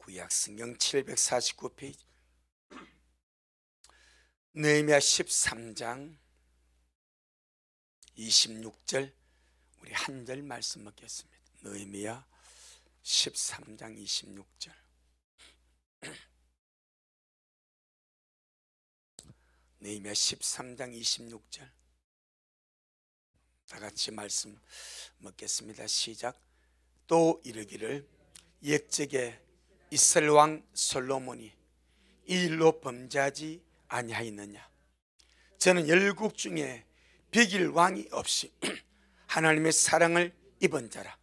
구약성경 749페이지 느헤미야 13장 26절 우리 한 절 말씀 먹겠습니다. 느헤미야 13장 26절. 느헤미야 13장 26절 다 같이 말씀 먹겠습니다. 시작. 또 이르기를 옛적에 이스라엘 왕 솔로몬이 이 일로 범죄하지 아니하였느냐. 저는 열국 중에 비길 왕이 없이 하나님의 사랑을 입은 자라.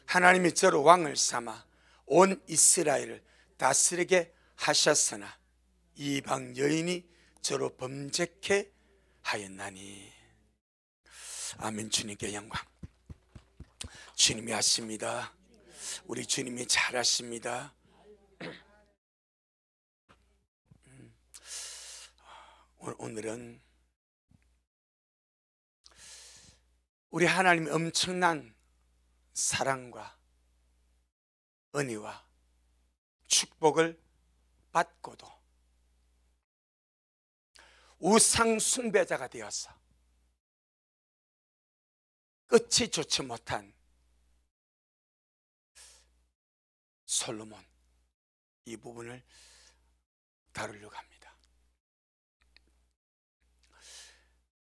하나님이 저로 왕을 삼아 온 이스라엘을 다스리게 하셨으나 이방 여인이 저로 범죄케 하였나니. 아멘. 주님께 영광. 주님이 하십니다. 우리 주님이 잘하십니다. 오늘은 우리 하나님의 엄청난 사랑과 은혜와 축복을 받고도 우상 숭배자가 되어서 끝이 좋지 못한 솔로몬, 이 부분을 다루려고 합니다.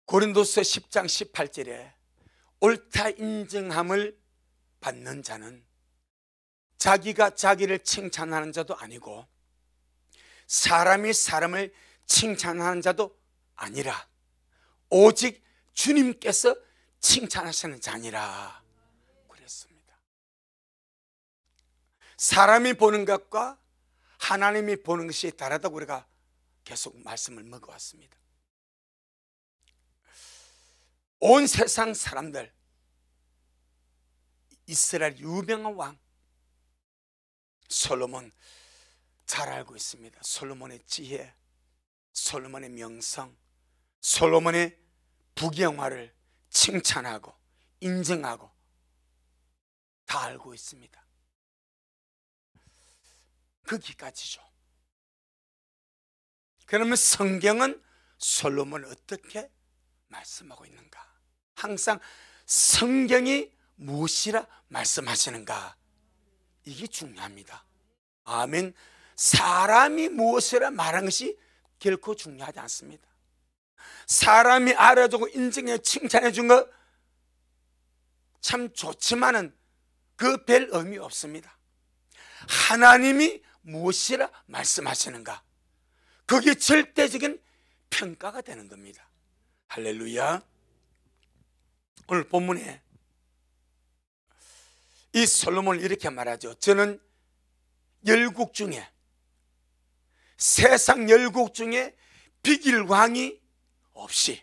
고린도서 10장 18절에 옳다 인정함을 받는 자는 자기가 자기를 칭찬하는 자도 아니고 사람이 사람을 칭찬하는 자도 아니라 오직 주님께서 칭찬하시는 자니라 그랬습니다. 사람이 보는 것과 하나님이 보는 것이 다르다고 우리가 계속 말씀을 먹어왔습니다. 온 세상 사람들, 이스라엘 유명한 왕 솔로몬 잘 알고 있습니다. 솔로몬의 지혜, 솔로몬의 명성, 솔로몬의 부경화를 칭찬하고 인정하고 다 알고 있습니다. 거기까지죠. 그러면 성경은 솔로몬을 어떻게 말씀하고 있는가? 항상 성경이 무엇이라 말씀하시는가? 이게 중요합니다. 아멘. 사람이 무엇이라 말한 것이 결코 중요하지 않습니다. 사람이 알아주고 인정해 칭찬해 준 거 참 좋지만은 그 별 의미 없습니다. 하나님이 무엇이라 말씀하시는가? 그게 절대적인 평가가 되는 겁니다. 할렐루야. 오늘 본문에 이 솔로몬을 이렇게 말하죠. 저는 열국 중에, 세상 열국 중에 비길 왕이 없이,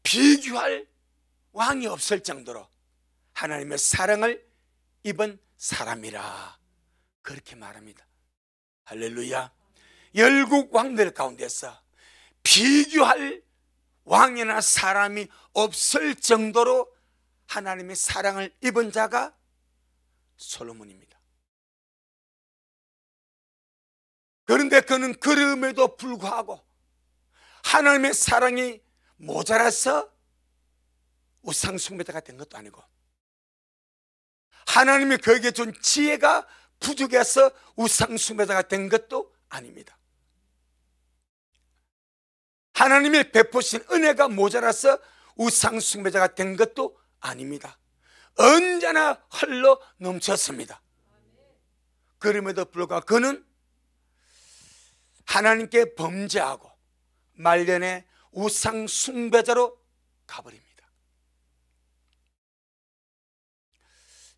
비교할 왕이 없을 정도로 하나님의 사랑을 입은 사람이라 그렇게 말합니다. 할렐루야. 열국 왕들 가운데서 비교할 왕이나 사람이 없을 정도로 하나님의 사랑을 입은 자가 솔로몬입니다. 그런데 그는 그럼에도 불구하고 하나님의 사랑이 모자라서 우상 숭배자가 된 것도 아니고, 하나님이 그에게 준 지혜가 부족해서 우상 숭배자가 된 것도 아닙니다. 하나님이 베푸신 은혜가 모자라서 우상 숭배자가 된 것도 아닙니다. 언제나 흘러 넘쳤습니다. 그럼에도 불구하고 그는 하나님께 범죄하고 말년에 우상 숭배자로 가버립니다.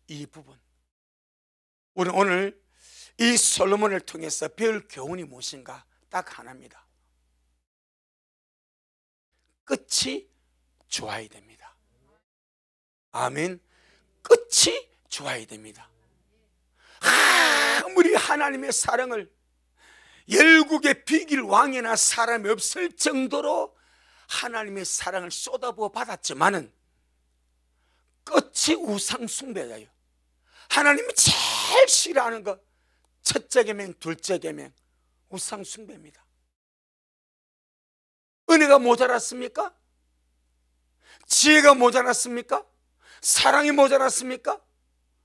이 부분, 우리는 오늘 이 솔로몬을 통해서 배울 교훈이 무엇인가? 딱 하나입니다. 끝이 좋아야 됩니다. 아멘. 끝이 좋아야 됩니다. 아무리 하나님의 사랑을 열국의 비길 왕이나 사람이 없을 정도로 하나님의 사랑을 쏟아부어 받았지만은 끝이 우상 숭배자예요. 하나님이 제일 싫어하는 것, 첫째 계명, 둘째 계명, 우상 숭배입니다. 은혜가 모자랐습니까? 지혜가 모자랐습니까? 사랑이 모자랐습니까?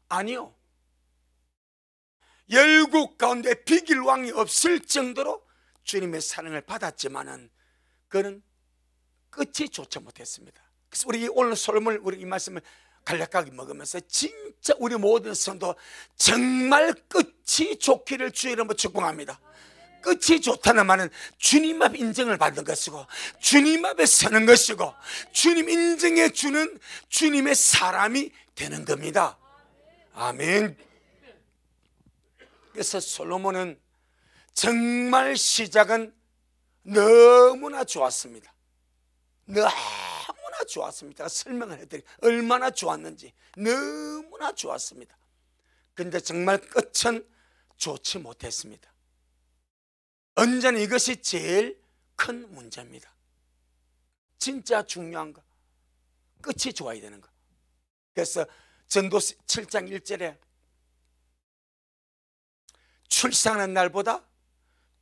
아니요. 열국 가운데 비길 왕이 없을 정도로 주님의 사랑을 받았지만은 그는 끝이 좋지 못했습니다. 그래서 우리 오늘 솔로몬 우리 이 말씀을 간략하게 먹으면서 진짜 우리 모든 성도 정말 끝이 좋기를 주의 이름으로 축복합니다. 끝이 좋다는 말은 주님 앞 인정을 받는 것이고 주님 앞에 서는 것이고 주님 인정해 주는 주님의 사람이 되는 겁니다. 아멘. 그래서 솔로몬은 정말 시작은 너무나 좋았습니다. 너무나 좋았습니다. 설명을 해드릴게요. 얼마나 좋았는지. 너무나 좋았습니다. 근데 정말 끝은 좋지 못했습니다. 언제나 이것이 제일 큰 문제입니다. 진짜 중요한 거, 끝이 좋아야 되는 거. 그래서 전도서 7장 1절에 출산하는 날보다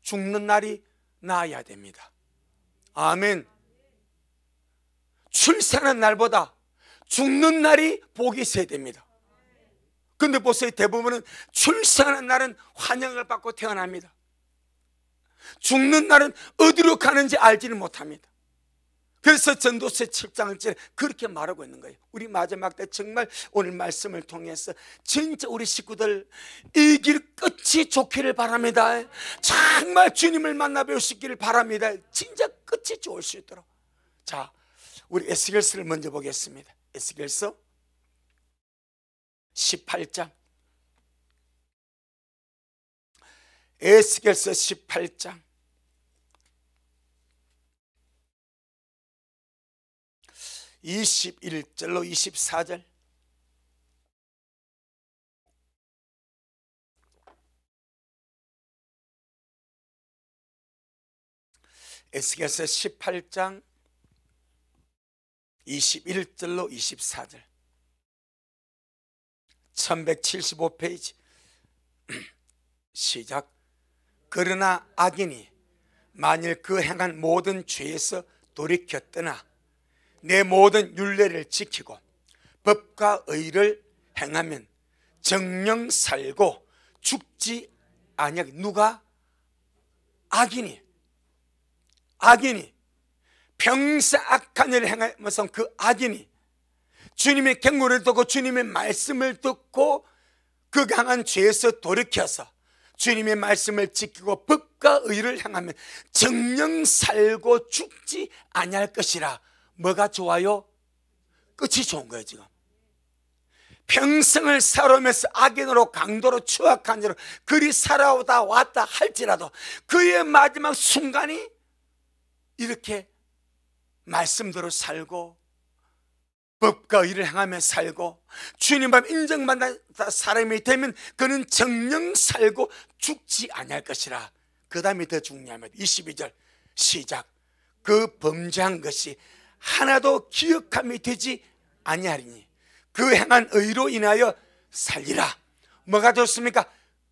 죽는 날이 나아야 됩니다. 아멘. 출산하는 날보다 죽는 날이 복이 있어야 됩니다. 근데 보세요, 대부분은 출산하는 날은 환영을 받고 태어납니다. 죽는 날은 어디로 가는지 알지를 못합니다. 그래서 전도서 7장을 그렇게 말하고 있는 거예요. 우리 마지막 때 정말 오늘 말씀을 통해서 진짜 우리 식구들 이 길 끝이 좋기를 바랍니다. 정말 주님을 만나 뵈시기를 바랍니다. 진짜 끝이 좋을 수 있도록. 자, 우리 에스겔서를 먼저 보겠습니다. 에스겔서 18장. 에스겔서 18장 21절로 24절. 에스겔서 18장 21절로 24절. 1175페이지. 시작. 그러나 악인이 만일 그 행한 모든 죄에서 돌이켜 떠나 내 모든 율례를 지키고 법과 의를 행하면 정령 살고 죽지 아니하게. 누가? 악인이 평생 악한 일을 행하면서 그 악인이 주님의 경고를 듣고 주님의 말씀을 듣고 그 강한 죄에서 돌이켜서 주님의 말씀을 지키고 법과 의를 행하면 정령 살고 죽지 아니할 것이라. 뭐가 좋아요? 끝이 좋은 거예요. 지금 평생을 살아오면서 악인으로 강도로 추악한 자로 그리 살아오다 왔다 할지라도 그의 마지막 순간이 이렇게 말씀대로 살고 법과 의를 행하며 살고 주님 앞 인정받는 사람이 되면 그는 정령 살고 죽지 아니할 것이라. 그 다음에 더 중요합니다. 22절 시작. 그 범죄한 것이 하나도 기억함이 되지 아니하리니 그 행한 의로 인하여 살리라. 뭐가 좋습니까?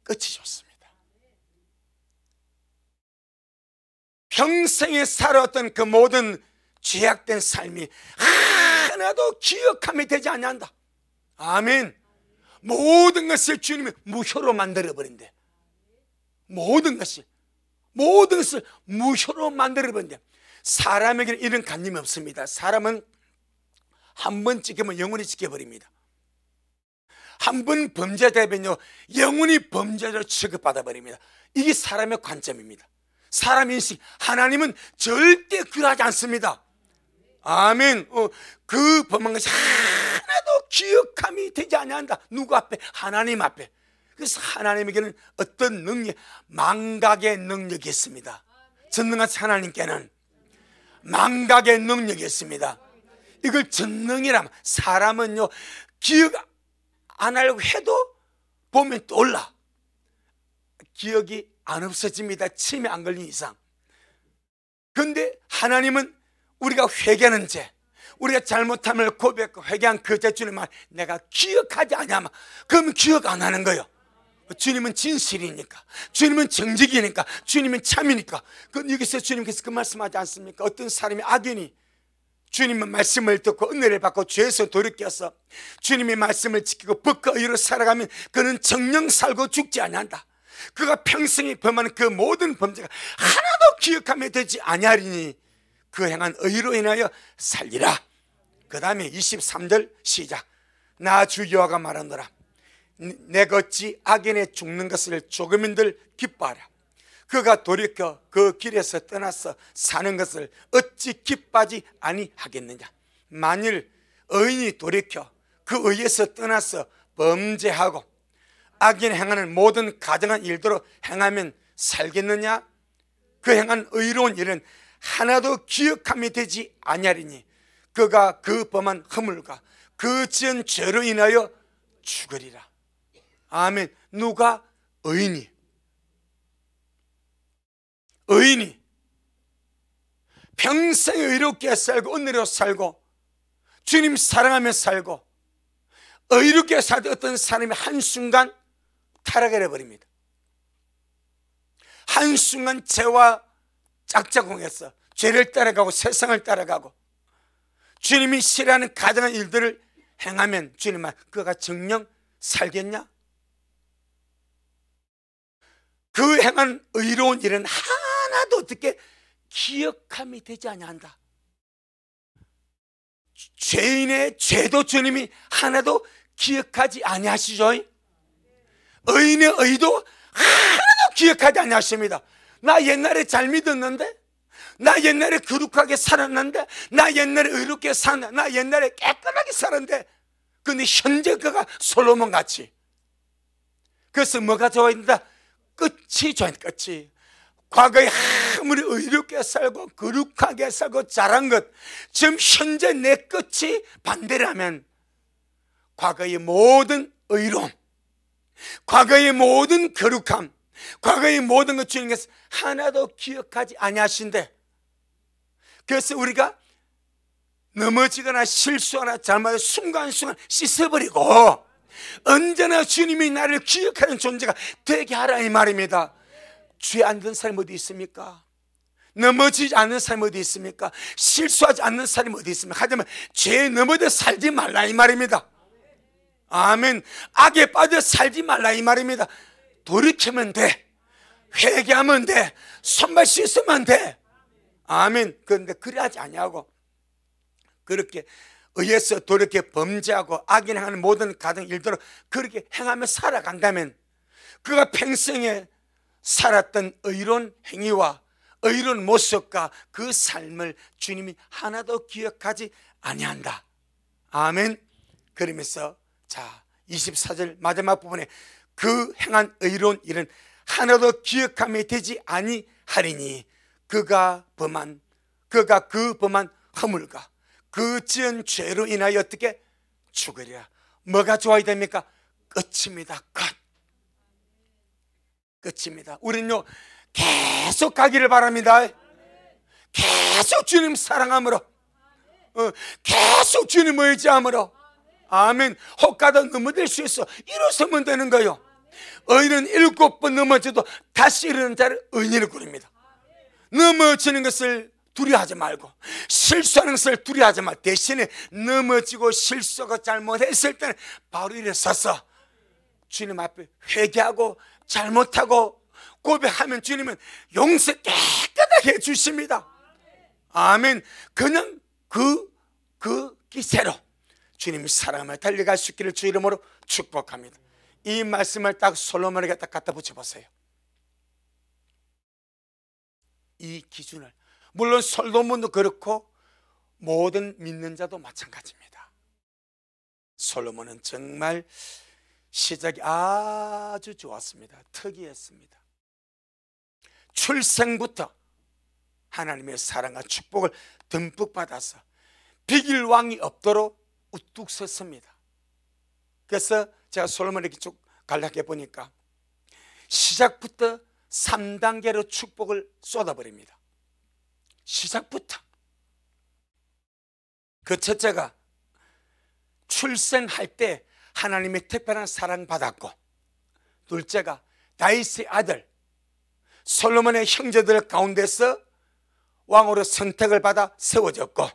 끝이 좋습니다. 평생에 살아왔던 그 모든 죄악된 삶이 하나도 기억함이 되지 아니한다. 아멘. 모든 것을 주님이 무효로 만들어버린대. 모든 것을 무효로 만들어버린대. 사람에게는 이런 관념이 없습니다. 사람은 한 번 찍히면 영원히 지켜버립니다. 한 번 범죄되면요 영원히 범죄자로 취급받아버립니다. 이게 사람의 관점입니다. 사람 인식. 하나님은 절대 그러하지 않습니다. 아멘. 그 범한 것이 하나도 기억함이 되지 아니한다. 누구 앞에? 하나님 앞에. 그래서 하나님에게는 어떤 능력, 망각의 능력이 있습니다. 전능하신 하나님께는 망각의 능력이 있습니다. 이걸 전능이라면, 사람은요 기억 안 하려고 해도 보면 떠올라. 기억이 안 없어집니다. 침에 안 걸린 이상. 그런데 하나님은 우리가 회개하는 죄, 우리가 잘못함을 고백하고 회개한 그 죄 주님 말 내가 기억하지 않냐면 그러면 기억 안 하는 거예요. 주님은 진실이니까, 주님은 정직이니까, 주님은 참이니까. 여기서 주님께서 그 말씀하지 않습니까? 어떤 사람이 악인이 주님의 말씀을 듣고 은혜를 받고 죄에서 돌이켜서 주님의 말씀을 지키고 법과 의로 살아가면 그는 정령 살고 죽지 아니한다. 그가 평생에 범하는 그 모든 범죄가 하나도 기억하며 되지 아니하리니 그 행한 의로 인하여 살리라. 그 다음에 23절 시작. 나 주 여호와가 말하노라. 내가 어찌 악인의 죽는 것을 조금인들 기뻐하랴. 그가 돌이켜 그 길에서 떠나서 사는 것을 어찌 기뻐하지 아니하겠느냐. 만일 의인이 돌이켜 그 의에서 떠나서 범죄하고 악인이 행하는 모든 가증한 일대로 행하면 살겠느냐. 그 행한 의로운 일은 하나도 기억함이 되지 아니하리니 그가 그 범한 허물과 그 지은 죄로 인하여 죽으리라. 아멘. 누가? 의인이 평생 의롭게 살고 은혜로 살고 주님 사랑하며 살고 의롭게 살던 어떤 사람이 한순간 타락을 해버립니다. 한순간 죄와 짝짝꿍해서 죄를 따라가고 세상을 따라가고 주님이 싫어하는 가증한 일들을 행하면 주님은 그가 정녕 살겠냐? 그 행한 의로운 일은 하나도 어떻게 기억함이 되지 아니한다. 죄인의 죄도 주님이 하나도 기억하지 아니하시죠. 의인의 의도 하나도 기억하지 아니하십니다. 나 옛날에 잘 믿었는데, 나 옛날에 거룩하게 살았는데, 나 옛날에 의롭게 살았는데, 나 옛날에 깨끗하게 살았는데, 근데 현재 그가 솔로몬 같이. 그래서 뭐가 좋아야 된다? 끝이 좋아야 된다. 끝이. 과거에 아무리 의롭게 살고 거룩하게 살고 잘한 것, 지금 현재 내 끝이 반대라면 과거의 모든 의로움, 과거의 모든 거룩함, 과거의 모든 것 주님께서 하나도 기억하지 아니하신대. 그래서 우리가 넘어지거나 실수하거나 잘못해서 순간순간 씻어버리고 언제나 주님이 나를 기억하는 존재가 되게 하라 이 말입니다. 죄 안 든 사람이 어디 있습니까? 넘어지지 않는 사람이 어디 있습니까? 실수하지 않는 사람이 어디 있습니까? 하지만 죄에 넘어져 살지 말라 이 말입니다. 아멘. 악에 빠져 살지 말라 이 말입니다. 돌이키면 돼. 회개하면 돼. 손발 씻으면 돼. 아멘. 그런데 그래 하지 아니하고 그렇게 의해서 돌이켜 범죄하고 악인 행하는 모든 가정 일대로 그렇게 행하며 살아간다면 그가 평생에 살았던 의로운 행위와 의로운 모습과 그 삶을 주님이 하나도 기억하지 아니한다. 아멘. 그러면서 자 24절 마지막 부분에 그 행한 의로운 일은 하나도 기억함이 되지 아니하리니 그가 그 범한 허물과 그 지은 죄로 인하여 어떻게 죽으리라. 뭐가 좋아야 됩니까? 끝입니다. 끝입니다. 우리는요 계속 가기를 바랍니다. 계속 주님 사랑함으로 계속 주님 의지함으로 아멘. 혹가다 넘어질 수 있어. 일어서면 되는 거예요. 의인은 7번 넘어져도 다시 일어나는 자를 의인으로 부릅니다. 넘어지는 것을 두려워하지 말고 실수하는 것을 두려워하지 말고 대신에 넘어지고 실수하고 잘못했을 때는 바로 일어서서 주님 앞에 회개하고 잘못하고 고백하면 주님은 용서 깨끗하게 해주십니다. 아멘. 그냥 그 기세로 주님의 사랑을 달려갈 수 있기를 주 이름으로 축복합니다. 이 말씀을 딱 솔로몬에게 딱 갖다 붙여보세요. 이 기준을 물론 솔로몬도 그렇고 모든 믿는 자도 마찬가지입니다. 솔로몬은 정말 시작이 아주 좋았습니다. 특이했습니다. 출생부터 하나님의 사랑과 축복을 듬뿍 받아서 비길 왕이 없도록 우뚝 섰습니다. 그래서 제가 솔로몬에게 쭉 간략해 보니까 시작부터 3단계로 축복을 쏟아버립니다. 시작부터. 그 첫째가 출생할 때 하나님의 특별한 사랑 받았고, 둘째가 다윗의 아들 솔로몬의 형제들 가운데서 왕으로 선택을 받아 세워졌고,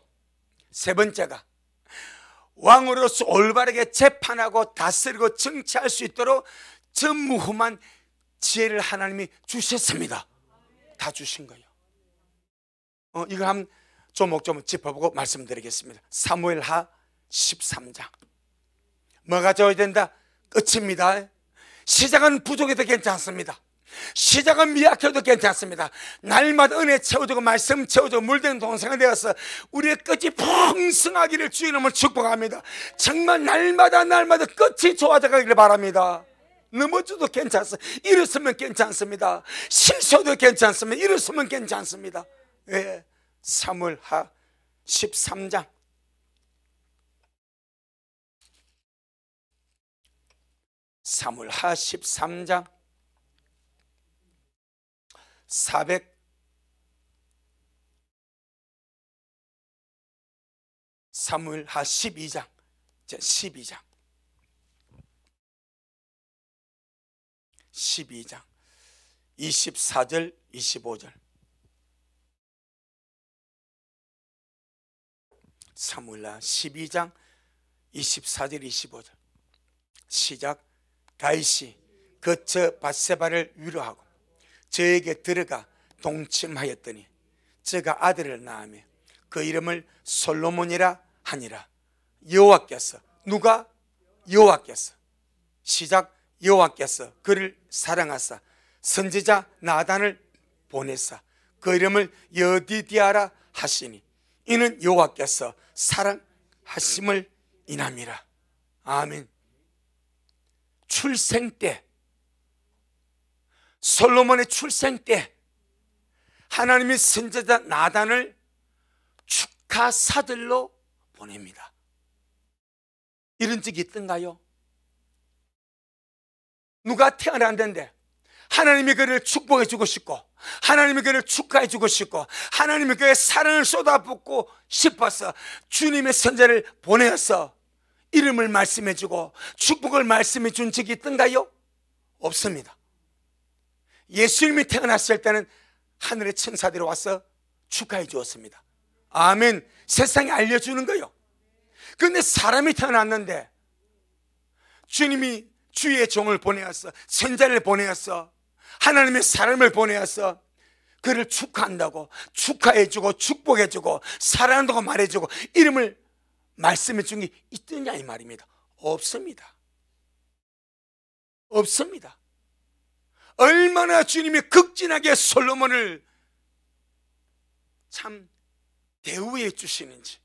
세 번째가 왕으로서 올바르게 재판하고 다스리고 정치할 수 있도록 전무후무한 지혜를 하나님이 주셨습니다. 다 주신 거예요. 이걸 한번 조목조목 짚어보고 말씀드리겠습니다. 사무엘하 13장. 뭐가 되어야 된다? 끝입니다. 시작은 부족해도 괜찮습니다. 시작은 미약해도 괜찮습니다. 날마다 은혜 채워주고 말씀 채워주고 물든 동생이 되어서 우리의 끝이 풍성하기를 주의 이름으로 축복합니다. 정말 날마다 끝이 좋아져가기를 바랍니다. 넘어져도 괜찮습니다. 일어서면 괜찮습니다. 실수도 괜찮습니다. 일어서면 괜찮습니다. 예. 사무엘하 13장. 사무엘하 13장 400. 사무엘하 12장 24절 25절. 사무엘하 12장 24절 25절. 시작. 다윗이 거처 밧세바를 위로하고 저에게 들어가 동침하였더니 저가 아들을 낳으며 그 이름을 솔로몬이라 하니라. 여호와께서, 누가? 여호와께서. 시작. 여호와께서 그를 사랑하사 선지자 나단을 보내사 그 이름을 여디디아라 하시니 이는 여호와께서 사랑하심을 인함이라. 아멘. 출생 때, 솔로몬의 출생 때 하나님이 선지자 나단을 축하 사들로 보냅니다. 이런 적이 있던가요? 누가 태어났는데 하나님이 그를 축복해 주고 싶고 하나님이 그를 축하해 주고 싶고 하나님이 그의 사랑을 쏟아붓고 싶어서 주님의 선자를 보내어서 이름을 말씀해 주고 축복을 말씀해 준 적이 있던가요? 없습니다. 예수님이 태어났을 때는 하늘의 천사들이 와서 축하해 주었습니다. 아멘. 세상에 알려주는 거요. 그런데 사람이 태어났는데 주님이 주의 종을 보내어서 선자를 보내어서 하나님의 사람을 보내어서 그를 축하한다고 축하해주고 축복해주고 사랑한다고 말해주고 이름을 말씀해 준 게 있더냐 이 말입니다. 없습니다. 없습니다. 얼마나 주님이 극진하게 솔로몬을 참 대우해 주시는지.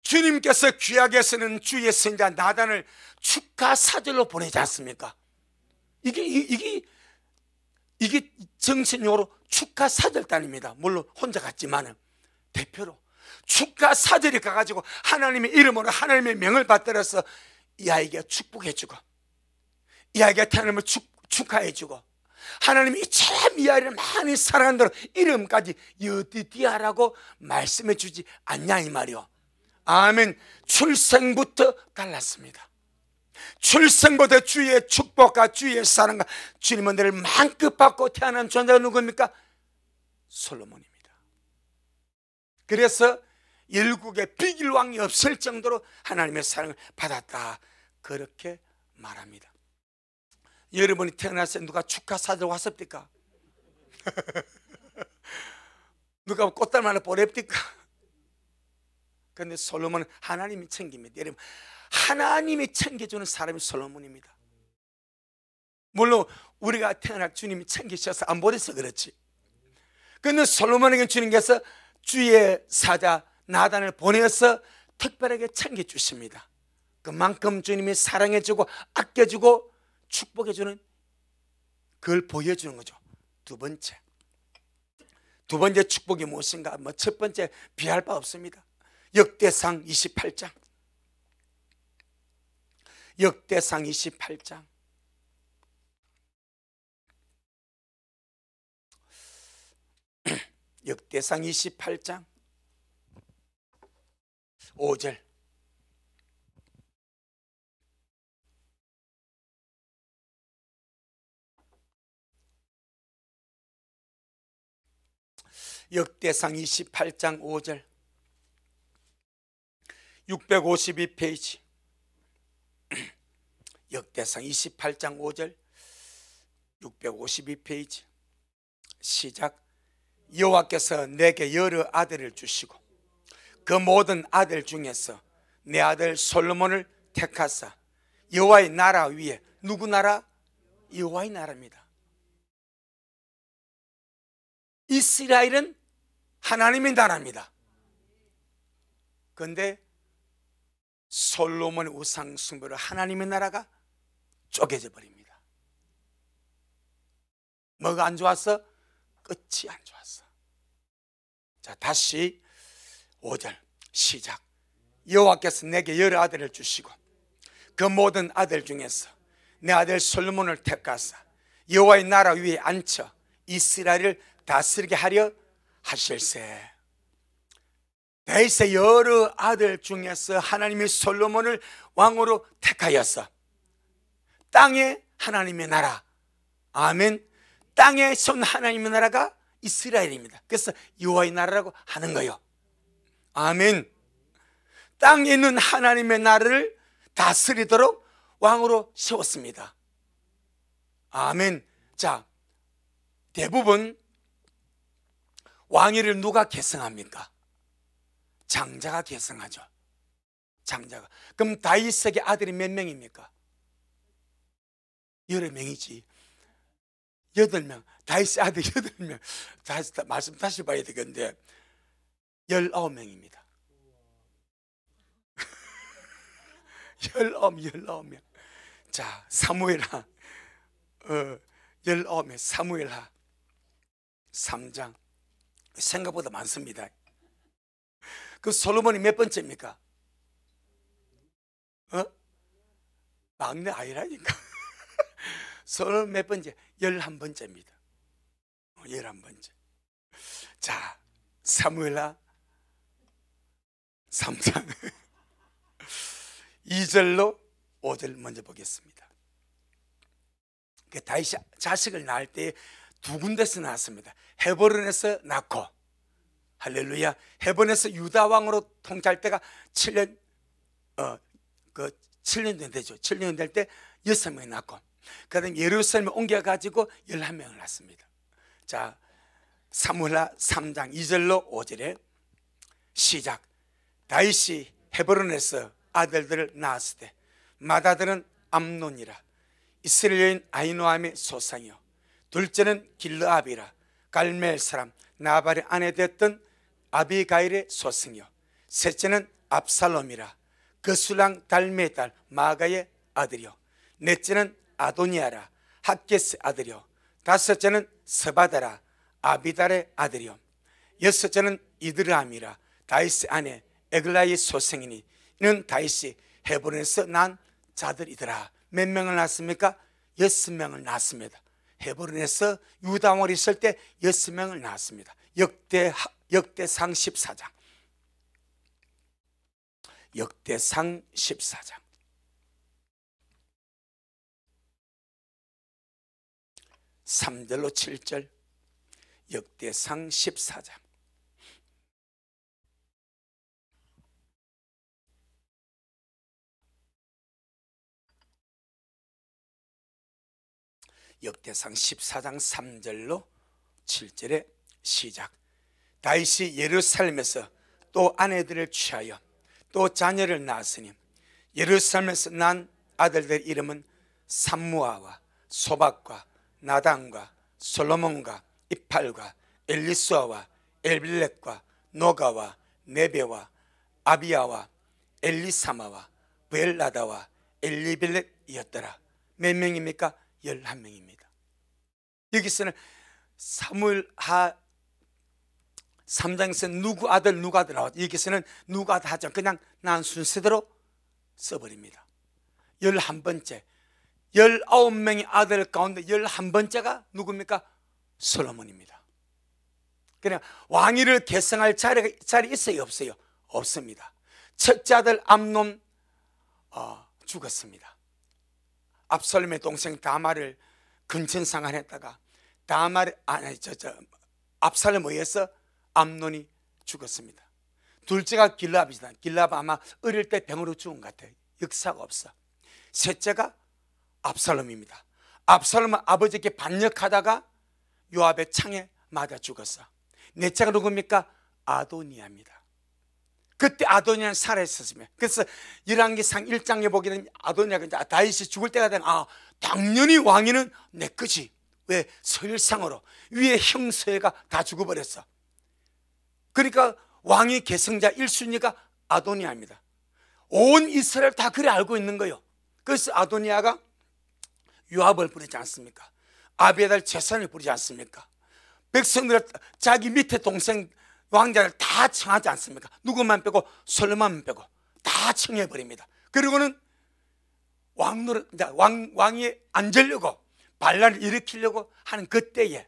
주님께서 귀하게 쓰는 주의 선자 나단을 축하 사절로 보내지 않습니까? 이게 정신용어로 축하 사절단입니다. 물론 혼자 갔지만은 대표로 축하 사절이 가가지고 하나님의 이름으로 하나님의 명을 받들어서 이 아이가 축복해주고 이 아이가 태어나면 축하해주고 하나님이 참 이 아이를 많이 사랑한다고 이름까지 여디디아라고 말씀해 주지 않냐 이 말이요. 아멘. 출생부터 달랐습니다. 출생부터 주의 축복과 주의 사랑과 주님은 너를 만급 받고 태어난 존재가 누구입니까? 솔로몬입니다. 그래서 열국에 비길 왕이 없을 정도로 하나님의 사랑을 받았다 그렇게 말합니다. 여러분이 태어났을 때 누가 축하 사절 왔습니까? 누가 꽃다발 하나 보냅니까? 그런데 솔로몬은 하나님이 챙깁니다. 여러분, 하나님이 챙겨주는 사람이 솔로몬입니다. 물론 우리가 태어날 주님이 챙기셔서 안 보내서 그렇지. 그런데 솔로몬에게 주님께서 주의 사자 나단을 보내서 특별하게 챙겨주십니다. 그만큼 주님이 사랑해주고 아껴주고 축복해주는 그걸 보여주는 거죠. 두 번째 축복이 무엇인가? 첫 번째 비할 바 없습니다. 역대상 28장. 역대상 28장. 역대상 28장 5절. 역대상 28장 5절 652페이지 역대상 28장 5절 652페이지 시작. 여호와께서 내게 여러 아들을 주시고 그 모든 아들 중에서 내 아들 솔로몬을 택하사 여호와의 나라 위에, 누구 나라? 여호와의 나라입니다. 이스라엘은 하나님의 나라입니다. 그런데 솔로몬의 우상 숭배로 하나님의 나라가 쪼개져 버립니다. 뭐가 안 좋았어? 끝이 안 좋았어. 자, 다시 5절 시작. 여호와께서 내게 여러 아들을 주시고 그 모든 아들 중에서 내 아들 솔로몬을 택하사 여호와의 나라 위에 앉혀 이스라엘을 다스리게 하려 하실세. 다윗의 여러 아들 중에서 하나님이 솔로몬을 왕으로 택하였어. 땅에 하나님의 나라, 아멘. 땅에 선 하나님의 나라가 이스라엘입니다. 그래서 여호와의 나라라고 하는 거예요. 아멘. 땅에 있는 하나님의 나라를 다스리도록 왕으로 세웠습니다. 아멘. 자, 대부분 왕위를 누가 계승합니까? 장자가 계승하죠. 장자가. 그럼 다윗에게 아들이 몇 명입니까? 여러 명이지. 8명. 다윗의 아들 8명. 말씀 다시 봐야 되겠는데 19명입니다. 19명. 자, 사무엘하 19명. 사무엘하 3장. 생각보다 많습니다. 그 솔로몬이 몇 번째입니까? 막내 아이라니까. 솔로몬 몇 번째? 11번째입니다. 11번째. 자, 사무엘하 3장 2절로 5절 먼저 보겠습니다. 그 다윗이 자식을 낳을 때 두 군데서 낳았습니다. 헤브론에서 낳고, 할렐루야, 헤브론에서 유다 왕으로 통치할 때가 7년 7년 되죠. 7년 될 때 6명이 낳고, 그 다음에 예루살렘에 옮겨가지고 11명을 낳습니다. 자, 사무엘하 3장 2절로 5절에 시작. 다윗이 헤브론에서 아들들을 낳았을 때 맏아들은 암논이라 이스라엘 여인 아히노암의 소상이요, 둘째는 길르압이라 갈멜 사람 나발의 아내 되었던 아비가일의 소생이요, 셋째는 압살롬이라 그 술랑 달메의 딸 마가의 아들이요, 넷째는 아도니아라 핫게스 아들이요, 다섯째는 스바다라 아비달의 아들이요, 여섯째는 이드람이라 다윗의 아내 에글라의 소생이니 이는 다윗이 헤브론에서 난 자들이더라. 몇 명을 낳았습니까? 6명을 낳았습니다. 헤브론에서 유다 왕이 있을 때 6명을 낳았습니다. 역대상 14장. 역대상 14장 3절로 7절. 역대상 14장. 역대상 14장 3절로 7절의 시작. 다윗이 예루살렘에서 또 아내들을 취하여 또 자녀를 낳았으니 예루살렘에서 난 아들들 이름은 삼무아와 소박과 나단과 솔로몬과 이팔과 엘리수아와 엘빌렉과 노가와 네베와 아비야와 엘리사마와 부엘라다와 엘리빌렉이었더라. 몇 명입니까? 11명입니다. 여기서는 사무엘하 3장에서 누구 아들 나왔죠. 여기서는 누구 아들 하죠. 그냥 난 순서대로 써버립니다. 11번째 19명의 아들 가운데 11번째가 누굽니까? 솔로몬입니다. 그냥 왕위를 계승할 자리 있어요, 없어요? 없습니다. 첫째 아들 암논 죽었습니다. 압살롬의 동생 다말을 근천상환했다가 압살롬에 의해서 암논이 죽었습니다. 둘째가 길라압이다. 길라압 아마 어릴 때 병으로 죽은 것 같아요. 역사가 없어. 셋째가 압살롬입니다. 압살롬은 아버지께 반역하다가 요압의 창에 맞아 죽었어. 넷째가 누굽니까? 아도니아입니다. 그때 아도니아는 살아있었으면, 그래서 열왕기상 1장에 보게 되면 아도니아가 이제 다윗이 죽을 때가 되면 당연히 왕위는 내 거지. 왜? 서열상으로 위에 형서애가 다 죽어버렸어. 그러니까 왕위 계승자 1순위가 아도니아입니다. 온 이스라엘 다 그래 알고 있는 거예요. 그래서 아도니아가 요압을 부르지 않습니까? 아비아달 제사를 부르지 않습니까? 백성들 자기 밑에 동생 왕자를 다 청하지 않습니까? 누구만 빼고 솔로몬만 빼고 다 청해버립니다. 그리고는 왕이 앉으려고 반란을 일으키려고 하는 그때에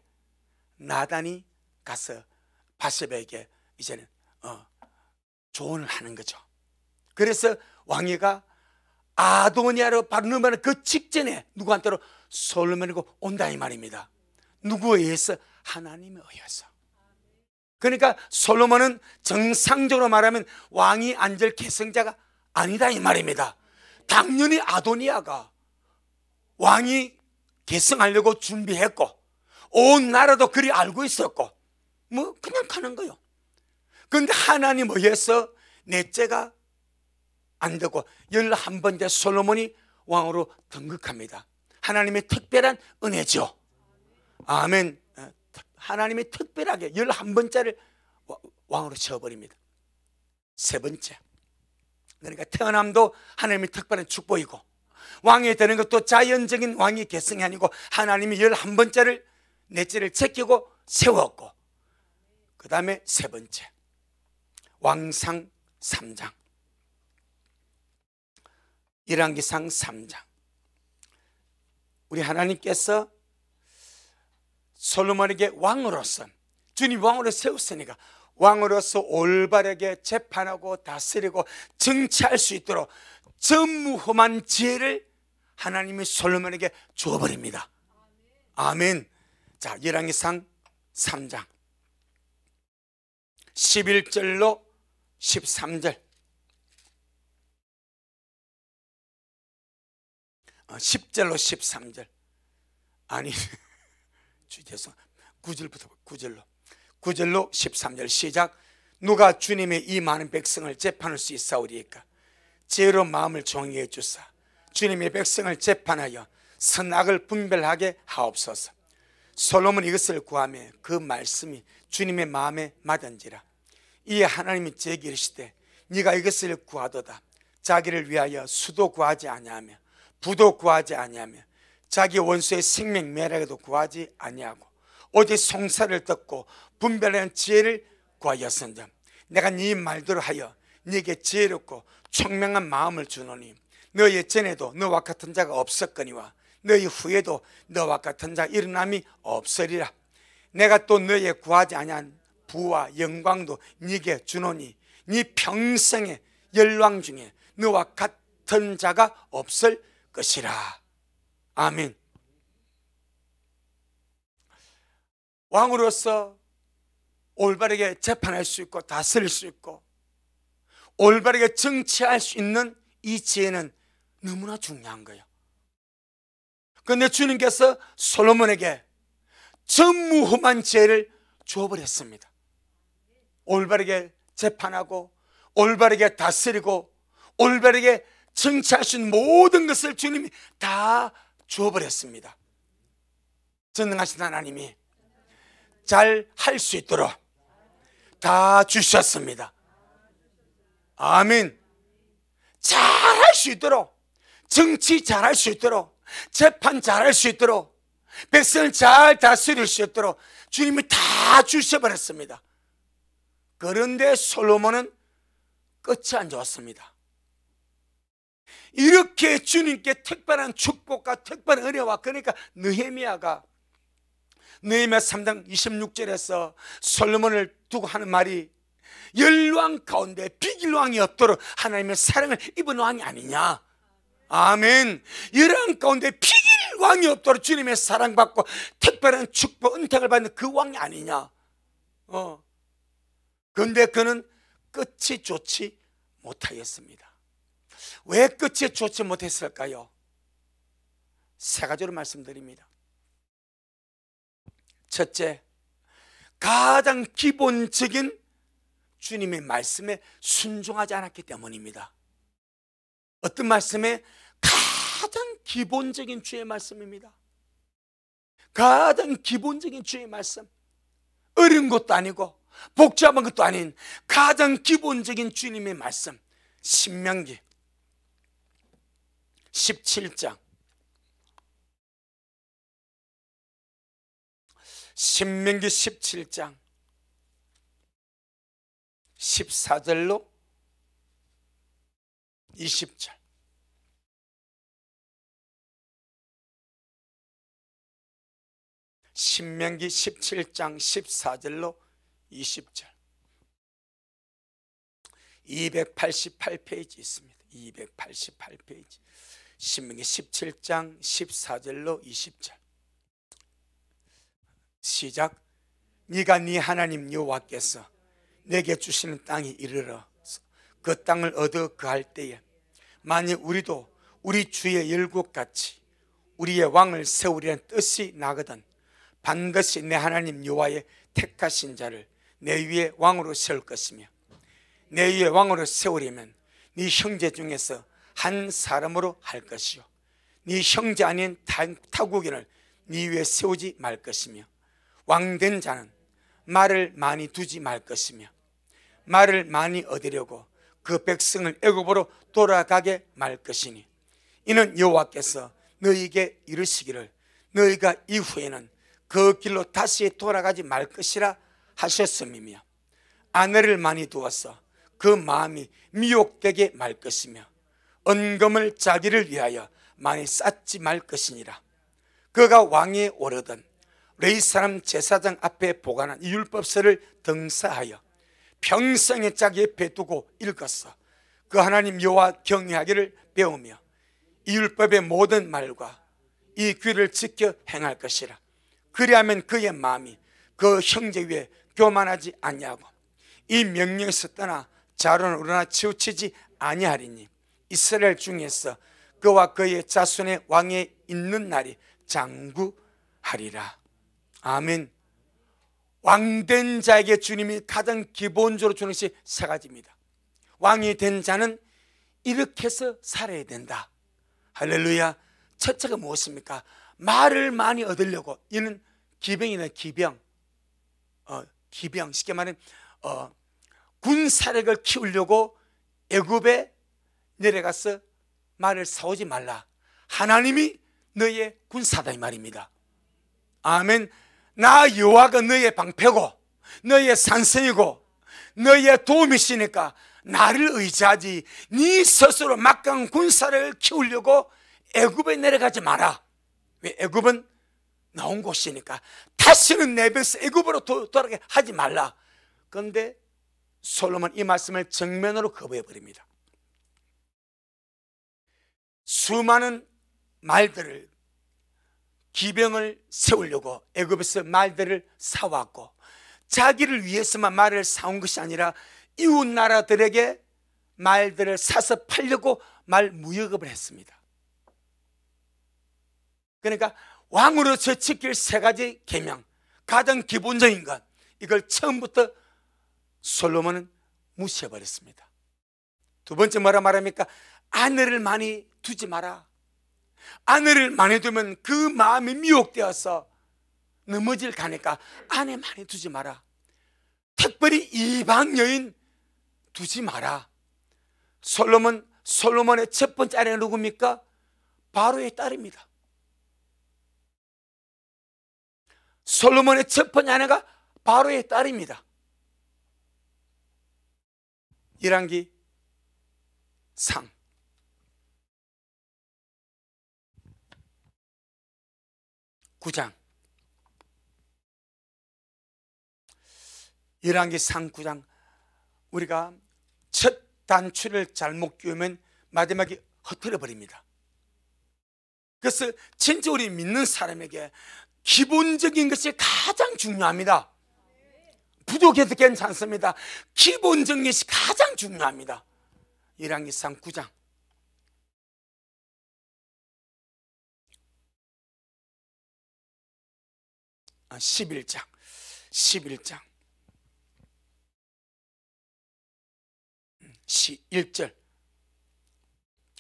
나단이 가서 바세바에게 이제는 조언을 하는 거죠. 그래서 왕위가 아도니아로 바로 넘어가는 그 직전에 누구한테로? 솔로몬이고 온다 이 말입니다. 누구에 의해서? 하나님에 의해서. 그러니까 솔로몬은 정상적으로 말하면 왕이 앉을 계승자가 아니다 이 말입니다. 당연히 아도니아가 왕이 계승하려고 준비했고 온 나라도 그리 알고 있었고 뭐 그냥 가는 거요. 그런데 하나님 의해서 넷째가 안 되고 11번째 솔로몬이 왕으로 등극합니다. 하나님의 특별한 은혜죠. 아멘. 하나님이 특별하게 11번째를 왕으로 세워버립니다. 세 번째, 그러니까 태어남도 하나님의 특별한 축복이고 왕이 되는 것도 자연적인 왕이 계승이 아니고 하나님이 11번째를 넷째를 제끼고 세웠고, 그 다음에 세 번째 왕상 3장, 열왕기상 3장. 우리 하나님께서 솔로몬에게 왕으로서, 주님 왕으로 세웠으니까 왕으로서 올바르게 재판하고 다스리고 정치할 수 있도록 전무후무한 지혜를 하나님이 솔로몬에게 주어버립니다. 아멘. 자, 열왕기상 3장 11절로 13절, 10절로 13절, 아니 죄송, 9절부터 9절로 13절 시작. 누가 주님의 이 많은 백성을 재판할 수 있사오리이까? 지혜로 마음을 정의해 주사 주님의 백성을 재판하여 선악을 분별하게 하옵소서. 솔로몬이 이것을 구하며 그 말씀이 주님의 마음에 맞은지라. 이에 하나님이 제게 이르시되 네가 이것을 구하도다. 자기를 위하여 수도 구하지 아니하며 부도 구하지 아니하며 자기 원수의 생명 멸하게도 구하지 아니하고 오직 송사를 듣고 분별하는 지혜를 구하였은즉 내가 네 말대로 하여 네게 지혜롭고 총명한 마음을 주노니 너희 전에도 너와 같은 자가 없었거니와 너희 후에도 너와 같은 자 일어남이 없으리라. 내가 또 너희의 구하지 아니한 부와 영광도 네게 주노니 네 평생의 열왕 중에 너와 같은 자가 없을 것이라. 아멘. 왕으로서 올바르게 재판할 수 있고 다스릴 수 있고 올바르게 정치할 수 있는 이 지혜는 너무나 중요한 거예요. 그런데 주님께서 솔로몬에게 전무후무한 지혜를 주어버렸습니다. 올바르게 재판하고 올바르게 다스리고 올바르게 정치할 수 있는 모든 것을 주님이 다 주어버렸습니다. 전능하신 하나님이 잘 할 수 있도록 다 주셨습니다. 아멘. 잘 할 수 있도록, 정치 잘 할 수 있도록, 재판 잘 할 수 있도록, 백성을 잘 다스릴 수 있도록 주님이 다 주셔버렸습니다. 그런데 솔로몬은 끝이 안 좋았습니다. 이렇게 주님께 특별한 축복과 특별한 은혜와, 그러니까 느헤미야가 느헤미야 3장 26절에서 솔로몬을 두고 하는 말이 열왕 가운데 비길 왕이 없도록 하나님의 사랑을 입은 왕이 아니냐. 아멘. 열왕 가운데 비길 왕이 없도록 주님의 사랑받고 특별한 축복 은택을 받는 그 왕이 아니냐. 그런데 그는 끝이 좋지 못하였습니다. 왜 끝이 좋지 못했을까요? 세 가지로 말씀드립니다. 첫째, 가장 기본적인 주님의 말씀에 순종하지 않았기 때문입니다. 어떤 말씀에? 가장 기본적인 주의 말씀입니다. 가장 기본적인 주의 말씀, 어려운 것도 아니고 복잡한 것도 아닌 가장 기본적인 주님의 말씀, 신명기 17장 신명기 17장 14절로 20절. 신명기 17장 14절로 20절. 288페이지 있습니다. 288페이지. 신명기 17장 14절로 20절. 시작. 네가 네 하나님 여호와께서 내게 주시는 땅에 이르러 그 땅을 얻어 거할 때에 만일 우리도 우리 주의 열국같이 우리의 왕을 세우리라는 뜻이 나거든 반드시 내 하나님 여호와의 택하신 자를 내 위에 왕으로 세울 것이며 내 위에 왕으로 세우려면 네 형제 중에서 한 사람으로 할 것이요 네 형제 아닌 타국인을 네 위에 세우지 말 것이며 왕된 자는 말을 많이 두지 말 것이며 말을 많이 얻으려고 그 백성을 애굽으로 돌아가게 말 것이니 이는 여호와께서 너희에게 이르시기를 너희가 이후에는 그 길로 다시 돌아가지 말 것이라 하셨음이며 아내를 많이 두어서 그 마음이 미혹되게 말 것이며 은금을 자기를 위하여 많이 쌓지 말 것이니라. 그가 왕위에 오르던 레위 사람 제사장 앞에 보관한 율법서를 등사하여 평생에 자기 옆에 두고 읽었어. 그 하나님 여호와 경외하기를 배우며 이 율법의 모든 말과 이 규를 지켜 행할 것이라. 그리하면 그의 마음이 그 형제 위에 교만하지 아니하고 이 명령에서 떠나 자로는 우러나 치우치지 아니하리니 이스라엘 중에서 그와 그의 자손의 왕에 있는 날이 장구하리라. 아멘. 왕된 자에게 주님이 가장 기본적으로 주는 것이 세 가지입니다. 왕이 된 자는 이렇게 해서 살아야 된다. 할렐루야. 첫째가 무엇입니까? 말을 많이 얻으려고. 이는 기병이네. 기병. 기병. 쉽게 말하면 군사력을 키우려고 애굽에 내려가서 말을 사오지 말라. 하나님이 너의 군사다 이 말입니다. 아멘. 나 여호와가 너의 방패고 너의 산성이고 너의 도움이시니까 나를 의지하지 네 스스로 막강 군사를 키우려고 애굽에 내려가지 마라. 왜? 애굽은 나온 곳이니까 다시는 내 백성 애굽으로 돌아가게 하지 말라. 그런데 솔로몬 이 말씀을 정면으로 거부해버립니다. 수많은 말들을 기병을 세우려고 애굽에서 말들을 사왔고 자기를 위해서만 말을 사온 것이 아니라 이웃 나라들에게 말들을 사서 팔려고 말 무역업을 했습니다. 그러니까 왕으로서 지킬 세 가지 계명, 가장 기본적인 것, 이걸 처음부터 솔로몬은 무시해버렸습니다. 두 번째 뭐라 말합니까? 아내를 많이 두지 마라. 아내를 많이 두면 그 마음이 미혹되어서 넘어질 가니까 아내 많이 두지 마라. 특별히 이방 여인 두지 마라. 솔로몬의 첫 번째 아내가 누굽니까? 바로의 딸입니다. 솔로몬의 첫 번째 아내가 바로의 딸입니다. 열왕기 상 9장 열왕기 상 9장 우리가 첫 단추를 잘못 끼우면 마지막에 흩어져 버립니다. 그래서 진짜 우리 믿는 사람에게 기본적인 것이 가장 중요합니다. 부족해도 괜찮습니다. 기본적인 것이 가장 중요합니다. 열왕기상 9장 11장 1절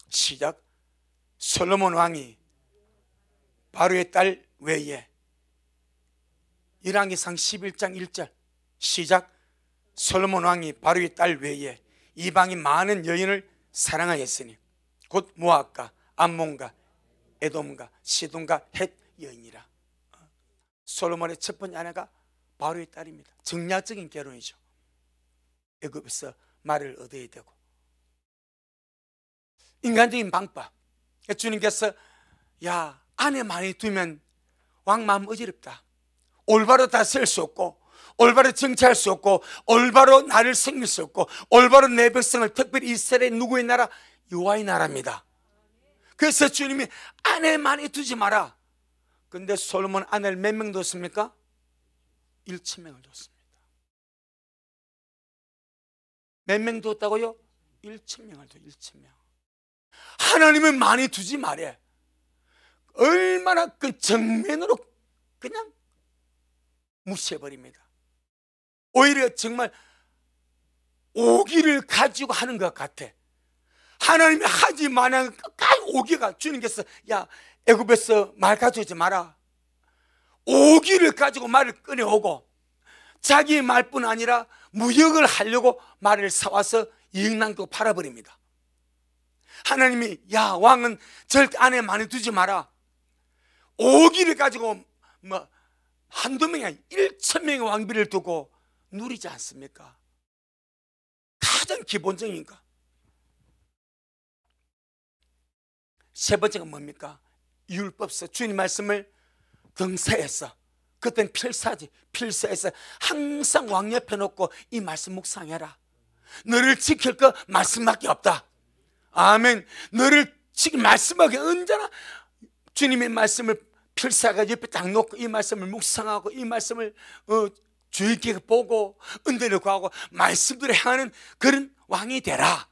시작. 솔로몬 왕이 바로의 딸 외에, 열왕기상 11장 1절 시작. 솔로몬 왕이 바로의 딸 외에 이방인 많은 여인을 사랑하였으니 곧 모압과 암몬과 에돔과 시돈과 헷 여인이라. 솔로몬의 첫 번째 아내가 바로의 딸입니다. 정략적인 결혼이죠. 애굽에서 말을 얻어야 되고, 인간적인 방법. 주님께서 야, 아내 많이 두면 왕 마음 어지럽다, 올바로 다스릴 수 없고, 올바로 정치할 수 없고, 올바로 나를 섬길 수 없고, 올바로 내 백성을, 특별히 이스라엘 누구의 나라? 여호와의 나라입니다. 그래서 주님이 아내 많이 두지 마라. 근데 솔로몬 아내를 몇 명 뒀습니까? 1,000명을 뒀습니다. 몇 명 뒀다고요? 1,000명을 둬. 1,000명. 하나님은 많이 두지 말해. 얼마나 그 정면으로 그냥 무시해버립니다. 오히려 정말 오기를 가지고 하는 것 같아. 하나님이 하지 마냥 끝까지 오기가, 주님께서 야, 애굽에서 말 가져오지 마라. 오기를 가지고 말을 꺼내오고, 자기 말뿐 아니라 무역을 하려고 말을 사와서 이익난고 팔아버립니다. 하나님이 야, 왕은 절대 아내 많이 두지 마라. 오기를 가지고 뭐 한두 명이 아니라 1,000명의 왕비를 두고 누리지 않습니까? 가장 기본적인 거. 세 번째가 뭡니까? 율법서. 주님 말씀을 등사해서, 그때는 필사에서 항상 왕 옆에 놓고 이 말씀 묵상해라. 너를 지킬 거 말씀밖에 없다. 아멘. 너를 지킬 말씀밖에, 언제나 주님의 말씀을 필사가 옆에 딱 놓고 이 말씀을 묵상하고, 이 말씀을 주의 깊게 보고 은혜를 구하고 말씀대로 행하는 그런 왕이 되라.